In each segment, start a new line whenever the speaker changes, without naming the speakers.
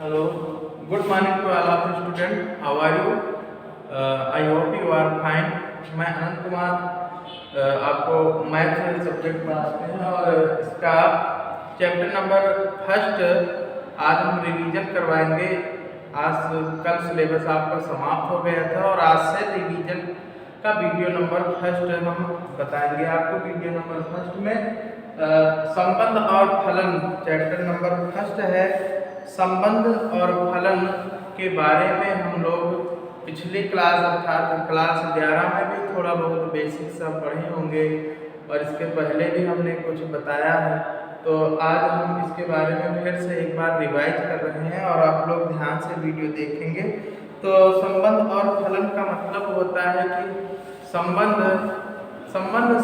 Hello, good morning to all of the students. How are you? I hope you are fine. मैं अनंत कुमार आपको math subject पढ़ाते हैं और इसका चैप्टर नंबर फर्स्ट आज हम रिवीजन करवाएंगे। आज कल सिलेबस आपका समाप्त हो गया था और आज से रिवीजन का वीडियो नंबर फर्स्ट हम बताएंगे आपको। वीडियो नंबर फर्स्ट में संबंध और फलन चैप्टर नंबर फर्स्ट है। संबंध और फलन के बारे में हम लोग पिछली क्लास अर्थात क्लास 11 में भी थोड़ा बहुत बेसिक सब पढ़े होंगे और इसके पहले भी हमने कुछ बताया है। तो आज हम इसके बारे में फिर से एक बार रिवाइज कर रहे हैं और आप लोग ध्यान से वीडियो देखेंगे। तो संबंध और फलन का मतलब होता है कि संबंध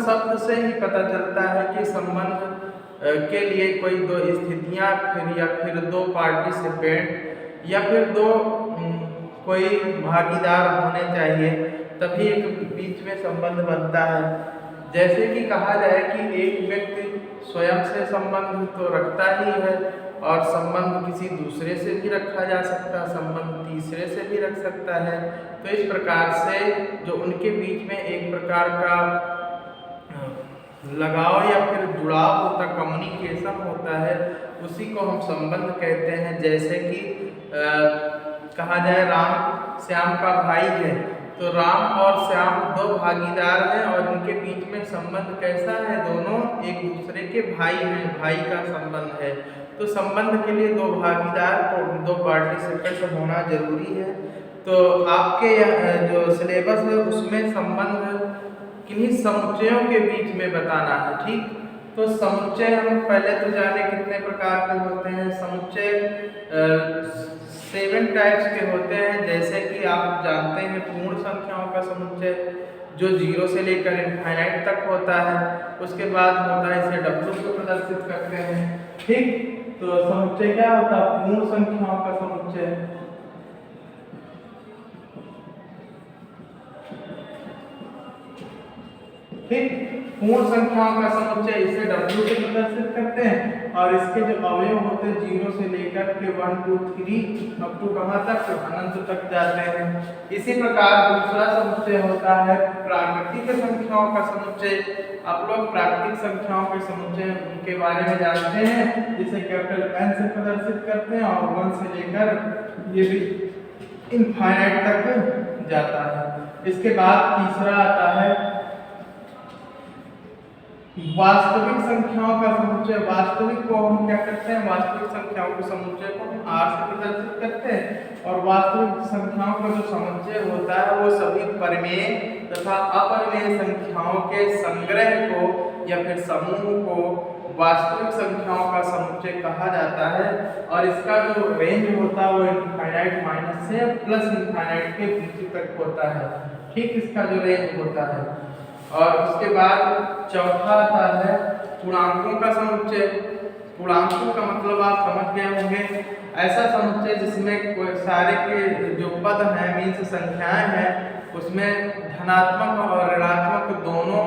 शब्द से ही पता चलता है कि संबंध के लिए कोई दो स्थितियां फिर दो पार्टिसिपेंट या फिर दो कोई भागीदार होने चाहिए, तभी एक बीच में संबंध बनता है। जैसे कि कहा जाए कि एक व्यक्ति स्वयं से संबंध तो रखता ही है और संबंध किसी दूसरे से भी रखा जा सकता है, संबंध तीसरे से भी रख सकता है। तो इस प्रकार से जो उनके बीच में एक प्रकार का लगाव या फिर जुड़ाव होता, कम्युनिकेशन होता है, उसी को हम संबंध कहते हैं। जैसे कि कहा जाए राम श्याम का भाई है, तो राम और श्याम दो भागीदार हैं और उनके बीच में संबंध कैसा है, दोनों एक दूसरे के भाई हैं, भाई का संबंध है। तो संबंध के लिए दो भागीदार को दो पार्टिसिपेंट होना जरूरी है। तो आपके जो सिलेबस है उसमें संबंध किन्हीं समुच्चयों के बीच में बताना है, ठीक। तो समुच्चय हम पहले तो जाने कितने प्रकार के होते हैं। समुच्चय 7 टाइप्स के होते हैं। जैसे कि आप जानते हैं पूर्ण संख्याओं का समुच्चय जो 0 से लेकर इनफाइनाइट तक होता है। उसके बाद होता है, इसे W से प्रदर्शित करते हैं, ठीक। तो समुच्चय क्या होता है? पूर्ण संख्याओं का समुच्चय। ठीक, पूर्ण संख्याओं का समुच्चय इसे W से प्रदर्शित करते हैं और इसके जो अवयव होते हैं 0 से लेकर के 1 2 3 अप टू कहाँ तक, अनंत तक जाते हैं। इसी प्रकार दूसरा समुच्चय होता है प्राकृतिक संख्याओं का समुच्चय। आप लोग प्राकृतिक संख्याओं के समुच्चय उनके बारे में जानते हैं, जिसे कैपिटल N से प्रदर्शित करते हैं और 1 से लेकर ये भी इनफाइनाइट तक जाता है। इसके बाद तीसरा आता है वास्तविक संख्याओं का समुच्चय। वास्तविक को हम क्या करते हैं, वास्तविक संख्याओं के समुच्चय को हम R से प्रदर्शित करते हैं और वास्तविक संख्याओं का जो समुच्चय होता है वो सभी परिमेय तथा अपरिमेय संख्याओं के संग्रह को या फिर समूह को वास्तविक संख्याओं का समुच्चय कहा जाता है। और इसका जो रेंज होता है वो इनफाइनाइट माइनस से प्लस इनफाइनाइट के बीच तक होता है, ठीक। इसका जो रेंज होता है। और उसके बाद चौथा आता है पूर्णांकों का समुच्चय। पूर्णांकों का मतलब आप समझ गए होंगे, ऐसा समुच्चय जिसमें कोई सारे के जो पद हैं मीन्स संख्याएं हैं उसमें धनात्मक और ऋणात्मक दोनों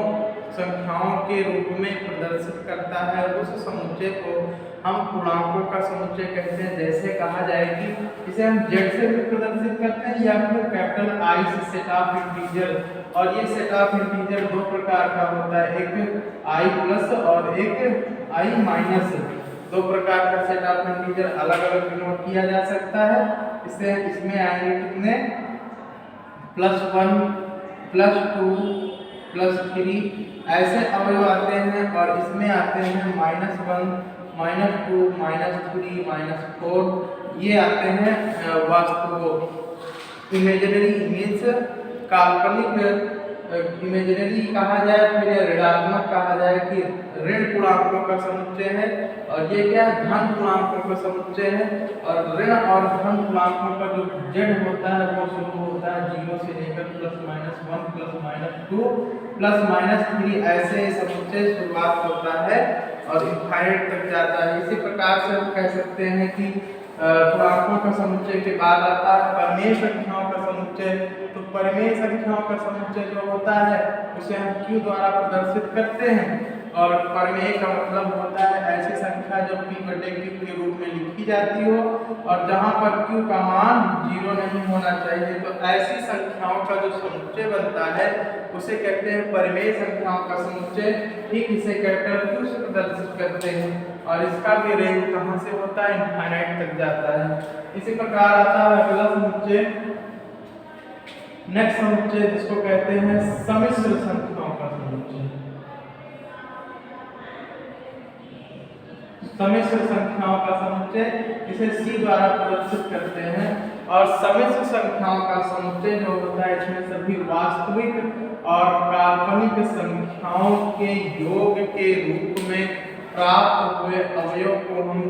संख्याओं के रूप में प्रदर्शित करता है। उस समुच्चय को हम पूर्णांकों का समुच्चय कहते हैं। जैसे कहा जाए कि इसे हम Z से भी प्रदर्शित करते हैं या फिर कैपिटल I से, सेट ऑफ इंटीजर। और ये सेट ऑफ इंटीजर दो प्रकार का होता है, एक I प्लस और एक I माइनस। दो प्रकार का सेट ऑफ इंटीजर अलग अलग डिनोट किया जा सकता है। इसमें आएंगे कितने, +1 +2 +3 ऐसे अवयव आते हैं। और इसमें आते हैं -1 -2 -3 -4 ये आते हैं वास्तव इमेजिनरी मीन्स काल्पनिक इमेजिनरी कहा जाए, फिर ऋणात्मक कहा जाए कि ऋण पूर्णांकों का समुच्चय है। और ये क्या है, धन पूर्णांकों का समुच्चय है। और ऋण और धन पूर्णांकों का जो Z होता है वो शुरू होता है 0 से लेकर +-1 +-2 +-3 ऐसे समुच्चय शुरुआत होता है और इनफाइनाइट तक जाता है। इसी प्रकार से हम कह सकते हैं कि पूर्णांकों का समुच्चय के बाद आता है परिमेय संख्याओं का समुच्चय। तो परिमेय संख्याओं का समुच्चय जो होता है उसे हम Q द्वारा प्रदर्शित करते हैं। और प्रमेय का मतलब होता है ऐसी संख्या जो p/q के रूप में लिखी जाती हो और जहां पर q का मान 0 नहीं होना चाहिए। तो ऐसी संख्याओं का जो समुच्चय बनता है उसे कहते हैं परिमेय संख्याओं का समुच्चय। ठीक इसे कैपिटल Q से प्रदर्शित करते हैं और इसका भी रेंज कहां से होता है, इनफाइनाइट तक जाता है। इसी प्रकार आता है अगला समुच्चय, नेक्स्ट समुच्चय जिसको कहते हैं सम्मिश्र संख्याओं का समुच्चय। सम्मिश्र संख्याओं का समुच्चय इसे C द्वारा प्रदर्शित करते हैं और सम्मिश्र संख्याओं का समुच्चय जो होता है इसमें सभी वास्तविक और काल्पनिक संख्याओं के योग के रूप में प्राप्त हुए अवयव को हम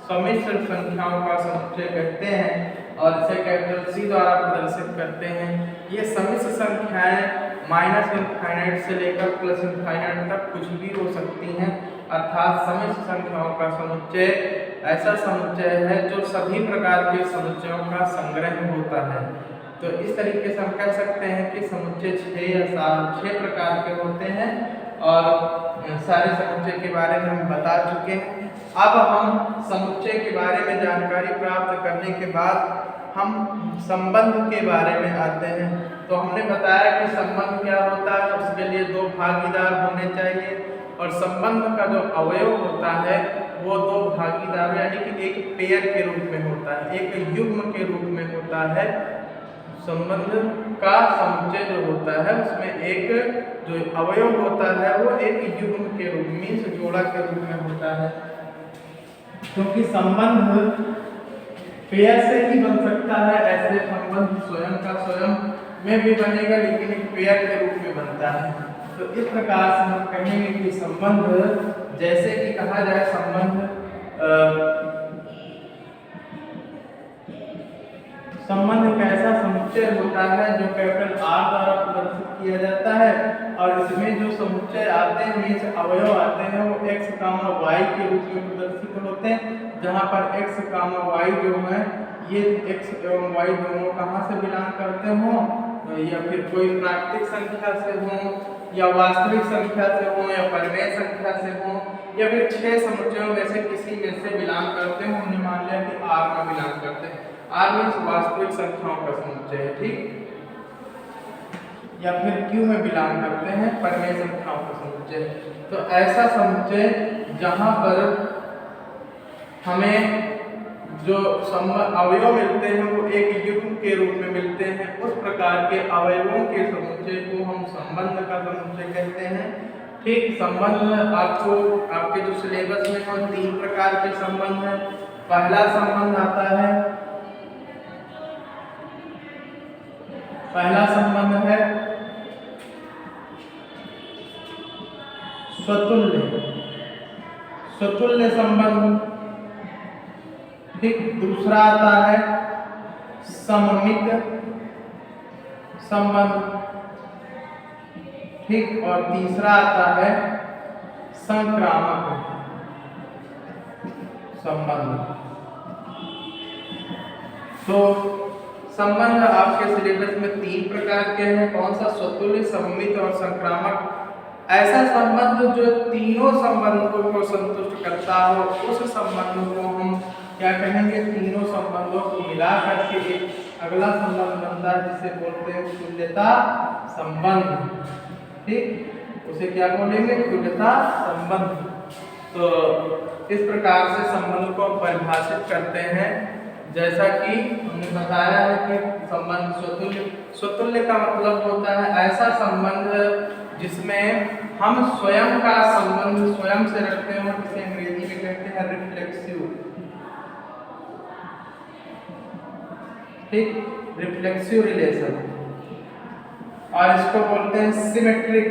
सम्मिश्र संख्याओं का समुच्चय कहते हैं और इसे कैपिटल C द्वारा प्रदर्शित करते हैं। ये सम्मिश्र संख्याएं माइनस इनफाइनाइट से लेकर प्लस इनफाइनाइट तक कुछ भी हो सकती हैं, अर्थात सम्मिश्र संख्याओं का समुच्चय ऐसा समुच्चय है जो सभी प्रकार के समुच्चयों का संग्रह होता है। तो इस तरीके से हम कह सकते हैं कि समुच्चय 6 या 6 प्रकार के होते हैं और सारे समुच्चय के बारे में हम बता चुके हैं। अब हम समुच्चय के बारे में जानकारी प्राप्त करने के बाद हम संबंध के बारे में आते हैं। तो हमने बताया कि संबंध क्या होता है, उसके लिए दो भागीदार होने चाहिए और संबंध का जो अवयव होता है वो दो भागीदार यानी कि एक पेयर के रूप में होता है, एक युग्म के रूप में होता है। संबंध का समुच्चय जो होता है उसमें एक जो अवयव होता है वो एक युग्म के रूप मीन्स जोड़ा के रूप में होता है, क्योंकि संबंध पेयर से ही बन सकता है। ऐसे संबंध स्वयं का स्वयं में भी बनेगा लेकिन एक पेयर के रूप में बनता है। तो इस प्रकार से हम कहेंगे कि संबंध जैसे कि कहा जाए संबंध एक ऐसा समुच्चय होता है जो कैपिटल R द्वारा प्रदर्शित किया जाता है और इसमें जो समुच्चय आते हैं मीन्स अवयव आते हैं वो x, y के रूप में प्रदर्शित होते हैं, जहाँ पर x, y जो है ये x एवं y दोनों कहाँ से बिलोंग करते हों, या फिर कोई प्राकृतिक संख्या से हों या वास्तविक संख्या से हों या परिमेय संख्या से हों या फिर 6 समुच्चयों में से किसी में से बिलोंग करते हैं। हमने मान लिया कि R में बिलोंग करते हैं, R मीन्स वास्तविक संख्याओं का समुच्चय है, ठीक, या फिर Q में बिलोंग करते हैं, परिमेय संख्याओं का समुच्चय। तो ऐसा समुच्चय जहां पर हमें जो अवयव मिलते हैं वो एक युग्म के रूप में मिलते हैं, उस प्रकार के अवयवों के समुच्चय को हम संबंध का समुच्चय कहते हैं। ठीक, संबंध आपको आपके जो सिलेबस में है 3 प्रकार के संबंध हैं। पहला संबंध आता है, पहला संबंध है स्वतुल्य संबंध। ठीक, दूसरा आता है सममित संबंध। ठीक, और तीसरा आता है संक्रामक संबंध। तो संबंध आपके सिलेबस में 3 प्रकार के हैं, कौन सा, स्वतुल्य, सममित और संक्रामक। ऐसा संबंध जो तीनों संबंधों को संतुष्ट करता हो उस संबंध को हम क्या कहेंगे, तीनों संबंधों को मिला करके एक अगला संबंध बनता है जिसे बोलते हैं तुल्यता संबंध। ठीक, उसे क्या बोलेंगे, तुल्यता संबंध। तो इस प्रकार से संबंध को हम परिभाषित करते हैं। जैसा कि हमने बताया है कि संबंध स्वतुल्य का मतलब होता है ऐसा संबंध जिसमें हम स्वयं का संबंध स्वयं से रखते हो, जिसे अंग्रेजी में कहते हैं रिफ्लेक्सिव। ठीक, रिफ्लेक्सिव रिलेशन। और इसको बोलते हैं सिमेट्रिक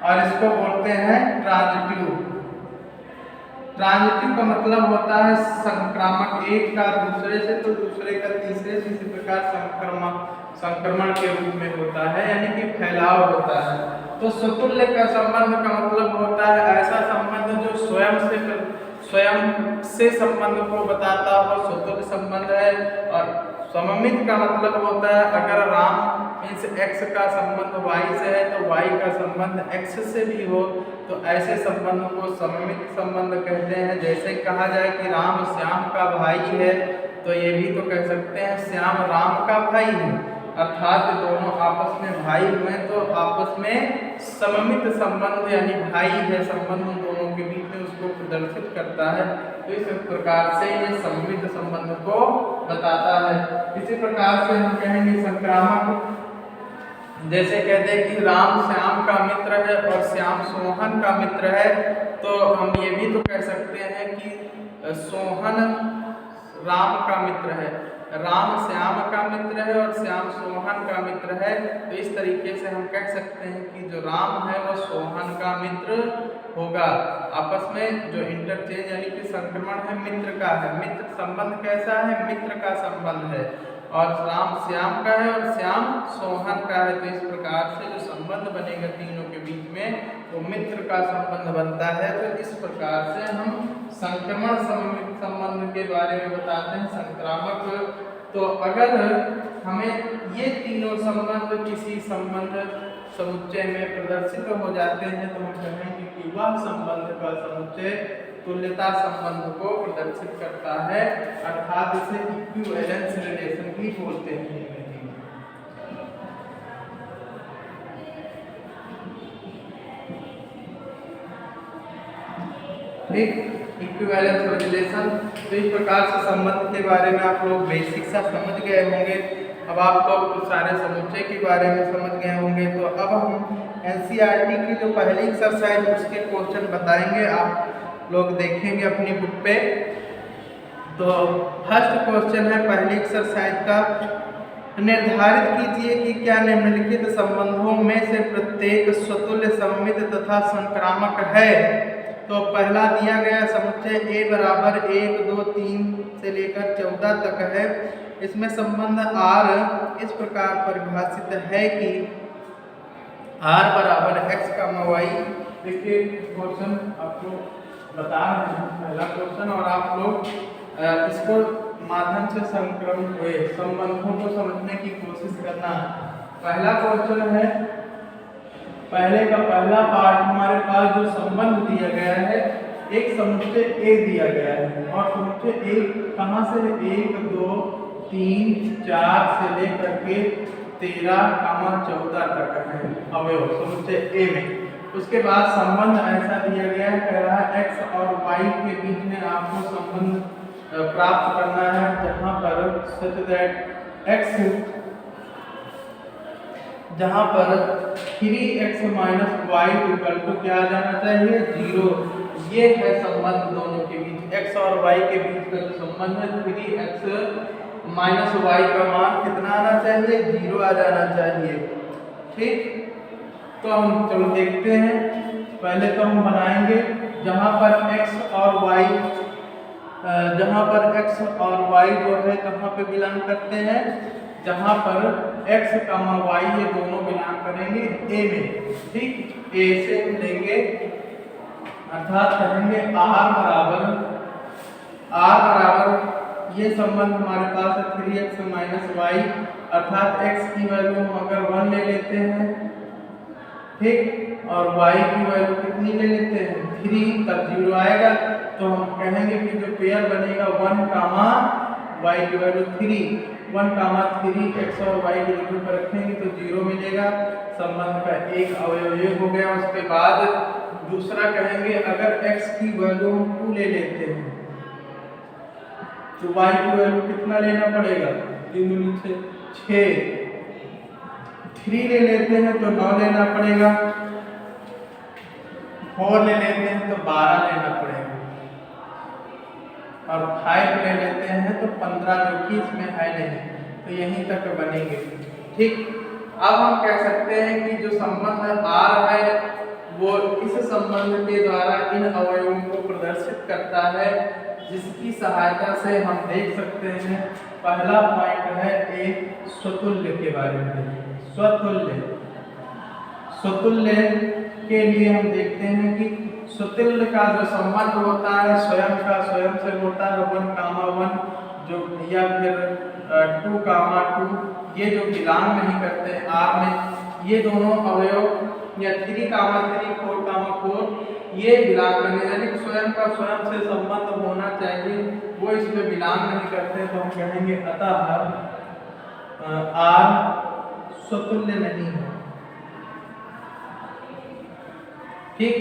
और इसको बोलते हैं ट्रांजिटिव। ट्रांजिटिव का मतलब होता है संक्रामक, एक का दूसरे से तो दूसरे का तीसरे से, इसी प्रकार संक्रमण के रूप में होता है यानी कि फैलाव होता है। तो स्वतुल्य का संबंध का मतलब होता है ऐसा संबंध जो स्वयं से संबंध को बताता हो, स्वतुल्य संबंध है। और सममित का मतलब होता है अगर राम मीन्स x का संबंध y से है तो y का संबंध x से भी हो, तो ऐसे संबंध को सममित संबंध कहते हैं। जैसे कहा जाए कि राम श्याम का भाई है, तो ये भी तो कह सकते हैं श्याम राम का भाई है, अर्थात दोनों आपस में भाई हुए तो आपस में सममित संबंध यानी भाई है संबंध दोनों के बीच में, उसको प्रदर्शित करता है। तो इस प्रकार से ये सममित संबंध को बताता है। इसी प्रकार से हम कहेंगे संक्रामक, जैसे कहते हैं कि राम श्याम का मित्र है और श्याम सोहन का मित्र है, तो हम ये भी तो कह सकते हैं कि सोहन राम का मित्र है, राम श्याम का मित्र है और श्याम सोहन का मित्र है। तो इस तरीके से हम कह सकते हैं कि जो राम है वो सोहन का मित्र होगा। आपस में जो इंटरचेंज यानी कि संक्रमण है मित्र का है, मित्र संबंध कैसा है, मित्र का संबंध है, और राम श्याम का है और श्याम सोहन का है। तो इस प्रकार से जो संबंध बनेगा तीनों के बीच में वो मित्र का संबंध बनता है। तो इस प्रकार से हम संक्रमण सममित संबंध के बारे में बताते हैं। संक्रामक, तो अगर हमें ये तीनों संबंध किसी संबंध समुच्चय में प्रदर्शित हो जाते हैं तो हम कहेंगे कि वह संबंध का समुच्चय तुल्यता संबंध को प्रदर्शित करता है, अर्थात इसे इक्विवेलेंस रिलेशन भी बोलते हैं। इक्विवेलेंस रिलेशन, तो इस प्रकार से संबंध के बारे में आप लोग बेसिक सा समझ गए होंगे। अब आप लोग सारे समुच्चय के बारे में समझ गए होंगे। तो अब हम एनसीईआरटी की जो पहली एक्सरसाइज उसके क्वेश्चन बताएंगे, आप लोग देखेंगे अपनी बुक पे। तो फर्स्ट क्वेश्चन है पहली एक्सरसाइज का, निर्धारित कीजिए कि क्या निम्नलिखित संबंधों में से प्रत्येक स्वतुल्य सममित तथा संक्रामक है। तो पहला दिया गया समुच्चय A बराबर 1, 2, 3 से लेकर 14 तक है। इसमें संबंध R इस प्रकार परिभाषित है कि R बराबर x, y। देखिए क्वेश्चन आपको बता रहे हैं पहला क्वेश्चन, और आप लोग इसको माध्यम से संक्रमित हुए संबंधों को समझने की कोशिश करना। पहला क्वेश्चन है, पहले का पहला पार्ट हमारे पास जो संबंध दिया गया है, एक समुच्चय A दिया गया है और समुच्चय A कहाँ से 1, 2, 3, 4 से लेकर के 13, 14 तक है अवयव समुच्चय A में। उसके बाद संबंध ऐसा दिया गया है, कह रहा है x और y के बीच में आपको संबंध प्राप्त करना है, जहाँ पर सच दैट x, जहाँ पर 3x - y इक्वल टू क्या आ जाना चाहिए 0। ये है संबंध दोनों के बीच, x और y के बीच का जो संबंध है 3x - y का मान कितना आना चाहिए 0 आ जाना चाहिए। ठीक, तो हम चलो देखते हैं। पहले तो हम बनाएंगे जहाँ पर x और y, जहाँ पर x और y जो है कहाँ पे बिलोंग करते हैं, जहाँ पर x, y ये दोनों बिलोंग करेंगे A में। ठीक, A से हम लेंगे, अर्थात कहेंगे R बराबर ये संबंध हमारे पास है 3x - y, अर्थात x की वैल्यू हम अगर 1 ले लेते हैं, ठीक, और y की वैल्यू कितनी ले लेते हैं 3, तब 0 आएगा। तो हम कहेंगे कि जो पेयर बनेगा 1, y की वैल्यू 3, 1, 3 x और y की वैल्यू पर रखेंगे तो 0 मिलेगा। संबंध का एक अवयव ये हो गया। उसके बाद दूसरा कहेंगे अगर x की वैल्यू हम 2 ले लेते हैं तो y की वैल्यू कितना लेना पड़ेगा 3 दूनी 6, 3 ले लेते हैं तो 9 लेना पड़ेगा, 4 ले लेते हैं तो 12 लेना पड़ेगा, और 5 ले लेते हैं तो 15, जो कि इसमें है नहीं, तो यहीं तक बनेंगे। ठीक, अब हम कह सकते हैं कि जो संबंध R है वो इस संबंध के द्वारा इन अवयवों को प्रदर्शित करता है, जिसकी सहायता से हम देख सकते हैं। पहला पॉइंट है एक स्वतुल्य के बारे में। स्वतुल्य के लिए हम देखते हैं कि स्वतुल्य का जो संबंध होता है स्वयं का स्वयं से होता है 1, 1, जो या फिर 2, 2 ये जो बिलोंग नहीं करते हैं आर में, ये दोनों अवयव या 3, 3, 4, 4 ये बिलोंग करने यानी स्वयं का स्वयं से संबंध होना चाहिए, वो इसमें बिलोंग नहीं करते, तो हम कहेंगे अतः आर स्वतुल्य नहीं है। ठीक,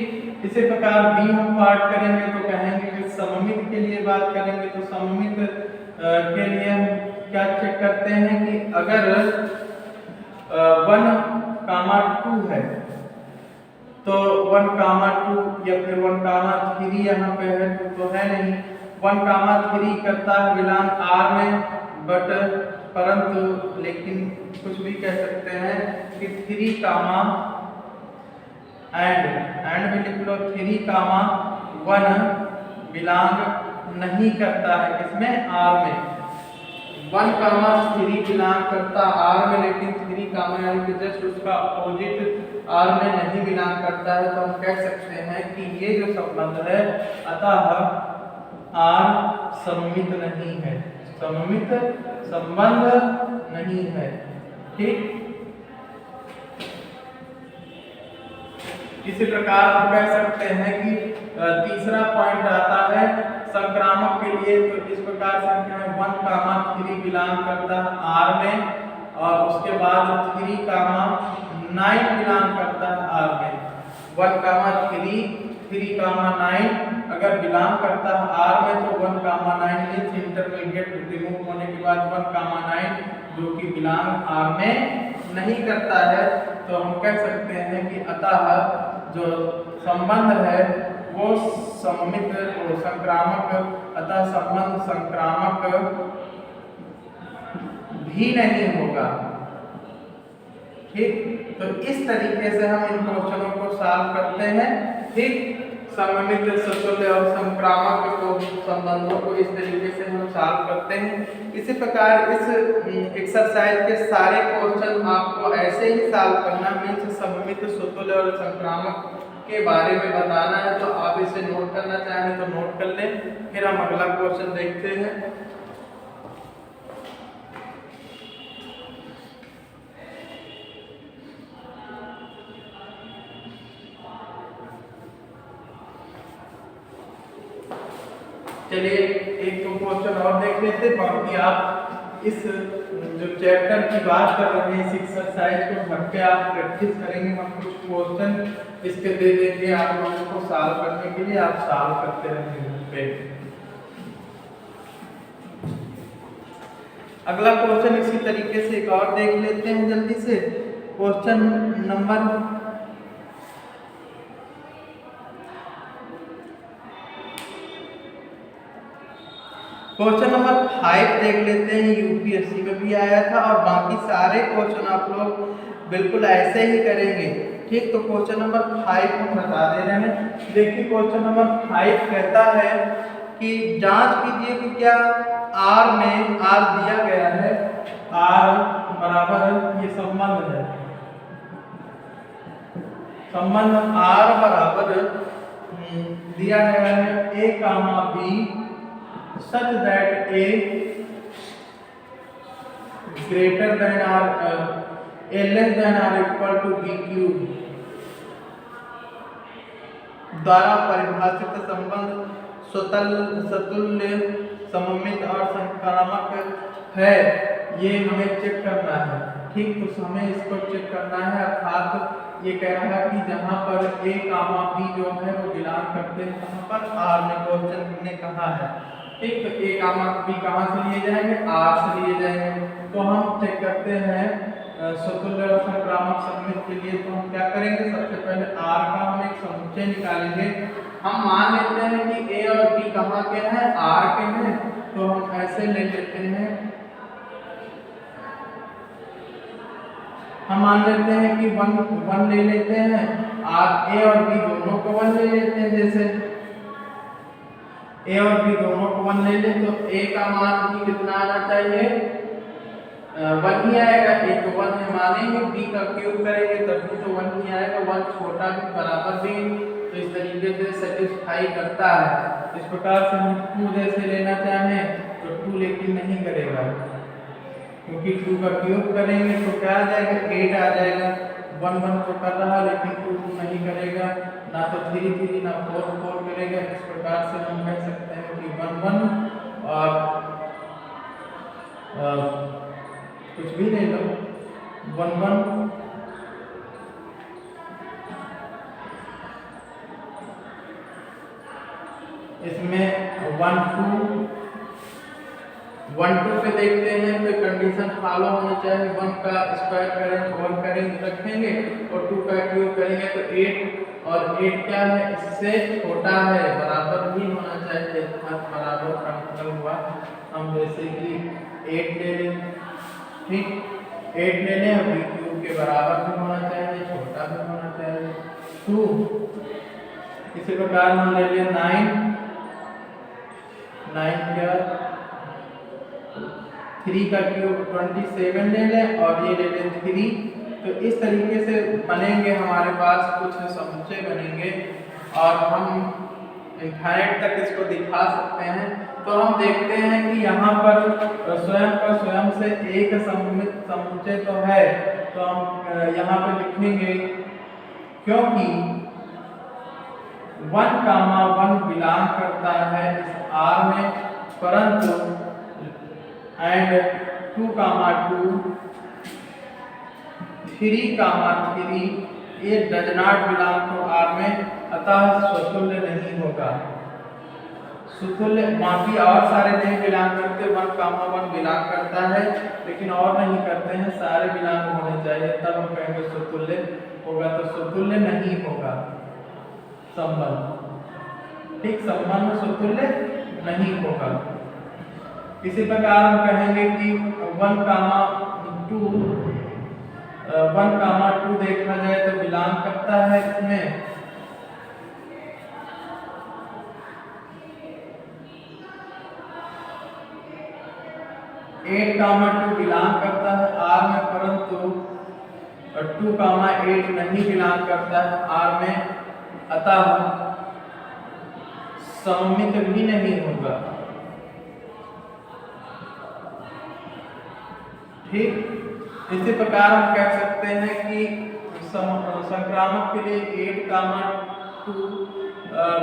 इसी प्रकार बी हम पार्ट करेंगे तो कहेंगे कि सममित के लिए बात करेंगे, तो सममित के लिए हम क्या चेक करते हैं कि अगर 1, 2 है तो 1, 2 या फिर 1, 3 यहाँ पे है तो है नहीं, 1, 3 करता है बिलोंग आर में, बट परंतु लेकिन कुछ भी कह सकते हैं कि 3, एंड में लिख लो 3, 1 बिलोंग नहीं करता है किसमें, आर में। 1, 3 बिलोंग करता आर में, लेकिन 3, यानी कि जस्ट उसका अपोजिट आर में नहीं बिलोंग करता है, तो हम कह सकते हैं कि ये जो संबंध है अतः आर सममित नहीं है, सममित संबंध नहीं है। ठीक, इसी प्रकार हम कह सकते हैं कि तीसरा पॉइंट आता है संक्रामक के लिए, तो इस प्रकार संख्या में 1, 3 बिलोंग करता है आर में, और उसके बाद 3, 9 बिलोंग करता है आर में। 1, 3, 9 अगर बिलोंग करता है आर में तो 1, 9 मींस इंटरमीडिएट रिमूव होने के बाद 1, 9 जो कि बिलोंग आर में नहीं करता है, तो हम कह सकते हैं कि अतः जो संबंध है वो सममित और संक्रामक, अतः संबंध संक्रामक भी नहीं होगा। ठीक, तो इस तरीके से हम इन क्वेश्चनों को सॉल्व करते हैं। ठीक, सममित, सतुल्य और संक्रामक को संबंधों को इस तरीके से हम सॉल्व करते हैं। इसी प्रकार इस एक्सरसाइज के सारे क्वेश्चन आपको ऐसे ही सॉल्व करना, मीन्स सममित, सतुल्य और संक्रामक के बारे में बताना है, तो आप इसे नोट करना चाहें तो नोट कर लें। फिर हम अगला क्वेश्चन देखते हैं। चलिए एक तो क्वेश्चन और देख लेते, बाकी आप इस जो चैप्टर की बात कर रहे हैं इस एक्सरसाइज को घर पे आप प्रैक्टिस करेंगे। हम कुछ क्वेश्चन इसके दे देंगे आप लोगों को सॉल्व करने के लिए, आप सॉल्व करते रहेंगे घर पे। अगला क्वेश्चन इसी तरीके से एक और देख लेते हैं जल्दी से। क्वेश्चन नंबर 5 देख लेते हैं, यूपीएससी में भी आया था और बाकी सारे क्वेश्चन आप लोग बिल्कुल ऐसे ही करेंगे। ठीक, तो क्वेश्चन नंबर 5 हम बता दे रहे हैं। देखिए क्वेश्चन नंबर 5 कहता है कि जांच कीजिए कि क्या आर में, आर दिया गया है, आर बराबर ये संबंध है, संबंध आर बराबर दिया गया है a, b such that a greater than or a less than or equal to b cube द्वारा परिभाषित संबंध सतुल्य, सममित और संक्रामक है, ये हमें चेक करना है। ठीक, तो हमें इसको चेक करना है, अर्थात ये कह रहा है कि जहाँ पर a, b जो है वो बिलोंग करते हैं कहाँ पर, आर में, क्वेश्चन ने कहा है। ठीक, तो a, b कहाँ से लिए जाएंगे, आर से लिए जाएंगे। तो हम चेक करते हैं सतुल्य और संक्रामक सममित के लिए, तो हम क्या करेंगे, सबसे पहले आर का हम एक समुच्चय निकालेंगे। हम मान लेते हैं कि a और b कहाँ के हैं, आर के हैं, तो हम ऐसे ले लेते हैं, हम मान लेते हैं कि 1 ले लेते हैं, आर a और b दोनों को 1 ले लेते हैं। जैसे a और b दोनों को 1 ले लें तो a का मान भी कितना आना चाहिए, 1 ही आएगा। a तो 1 है मानेंगे, b का क्यूब करेंगे तब भी तो 1 ही आएगा, 1 छोटा भी बराबर भी, तो इस तरीके से सेटिस्फाई करता है। इस प्रकार से हम 2 जैसे लेना चाहें तो 2 लेकिन नहीं करेगा, क्योंकि 2 का क्यूब करेंगे तो क्या आ जाएगा, 8 आ जाएगा। 1 1 तो कर रहा लेकिन 2 2 नहीं करेगा, ना तो 3 3 ना 4 4 करेगा। इस प्रकार से हम कह सकते हैं कि 1 1 और कुछ भी ले लो 1 1 इसमें 1 2 पे देखते हैं तो कंडीशन फॉलो होना चाहिए। 1 का स्क्वायर करें 1 करेंगे रखेंगे और 2 का क्यूब करेंगे तो 8, और 8 क्या है, इससे छोटा है, बराबर भी होना चाहिए। बराबर का मतलब हुआ हम जैसे कि 8 ले लें, ठीक, 8 ले लें और क्यूब के बराबर भी होना चाहिए, छोटा भी होना चाहिए। 2 इसी प्रकार हम ले लें 9 क्या 3 का क्यूब 27 ले लें और ये ले लें 3। तो इस तरीके से बनेंगे हमारे पास कुछ समुच्चय बनेंगे और हम इनफाइनाइट तक इसको दिखा सकते हैं। तो हम देखते हैं कि यहाँ पर स्वयं से एक सममित समुच्चय तो है, तो हम यहाँ पे लिखेंगे क्योंकि 1 बिलोंग करता है इस R में, परंतु एंड 2 2 3 ये does not belong to R में, अतः स्वतुल्य नहीं होगा। स्वतुल्य बाकी और सारे नहीं बिलोंग करते, 1 बिलोंग करता है लेकिन और नहीं करते हैं, सारे बिलोंग होने चाहिए, तब हम कहेंगे स्वतुल्य होगा। तो स्वतुल्य नहीं होगा संबंध, ठीक, संबंध स्वतुल्य नहीं होगा। इसी प्रकार हम कहेंगे कि 1 2 देखा जाए तो बिलोंग करता है इसमें 8 2 बिलोंग करता है R में, परंतु 2 8 नहीं बिलोंग करता है R में, अतः सममित भी नहीं होगा, ठीक। इसी प्रकार हम कह सकते हैं कि संक्रामक के लिए 8 2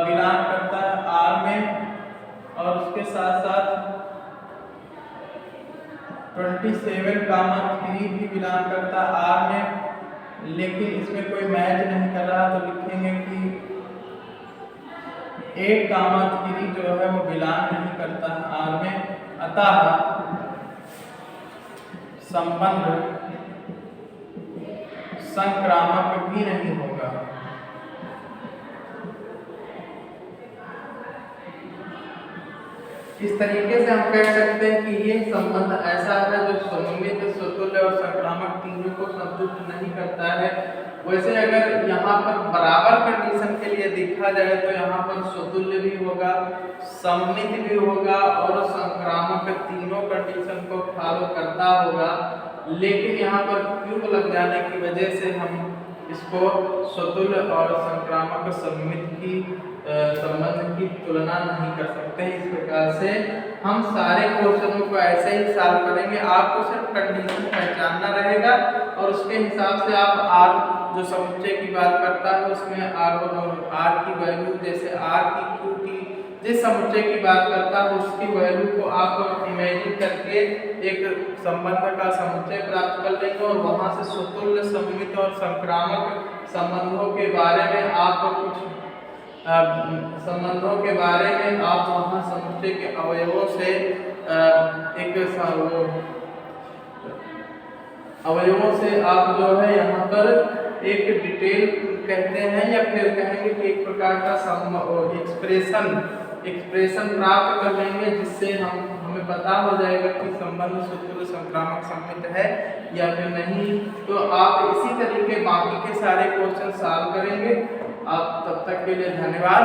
बिलोंग करता है R में, और उसके साथ साथ 27 3 भी बिलोंग करता है R में, लेकिन इसमें कोई मैच नहीं कर रहा, तो लिखेंगे कि 8 3 जो है वो बिलोंग नहीं करता है R में, अतः संबंध संक्रामक भी नहीं होगा। इस तरीके से हम कह सकते हैं कि ये संबंध ऐसा है जो सममित, स्वतुल्य और संक्रामक तीनों को संतुष्ट नहीं करता है। वैसे अगर यहाँ पर बराबर कंडीशन के लिए देखा जाए तो यहाँ पर स्वतुल्य भी होगा, सममित भी होगा और संक्रामक तीनों कंडीशन को फॉलो करता होगा, लेकिन यहाँ पर क्यूब लग जाने की वजह से हम इसको स्वतुल्य और संक्रामक सममित की संबंध की तुलना नहीं कर सकते। इस प्रकार से हम सारे क्वेश्चनों को ऐसे ही सॉल्व करेंगे। आपको सिर्फ कंडीशन पहचानना रहेगा और उसके हिसाब से आप R जो समुच्चय की बात करता है उसमें R1 और R की वैल्यू, जैसे R की Q की जिस समुच्चय की बात करता है उसकी वैल्यू को आप इमेजिन करके एक संबंध का समुच्चय प्राप्त कर लेंगे और वहां से स्वतुल्य, सममित और संक्रामक संबंधों के बारे में आप कुछ संबंधों के बारे में आप वहाँ समुच्चय के अवयवों से अवयवों से आप जो है यहाँ पर एक डिटेल कहते हैं या फिर कहेंगे कि एक प्रकार का एक्सप्रेशन प्राप्त कर लेंगे, जिससे हमें पता हो जाएगा कि संबंध स्वतुल्य, संक्रामक, सममित है या फिर नहीं। तो आप इसी तरीके बाकी के सारे क्वेश्चन सॉल्व करेंगे। आप तब तक के लिए धन्यवाद।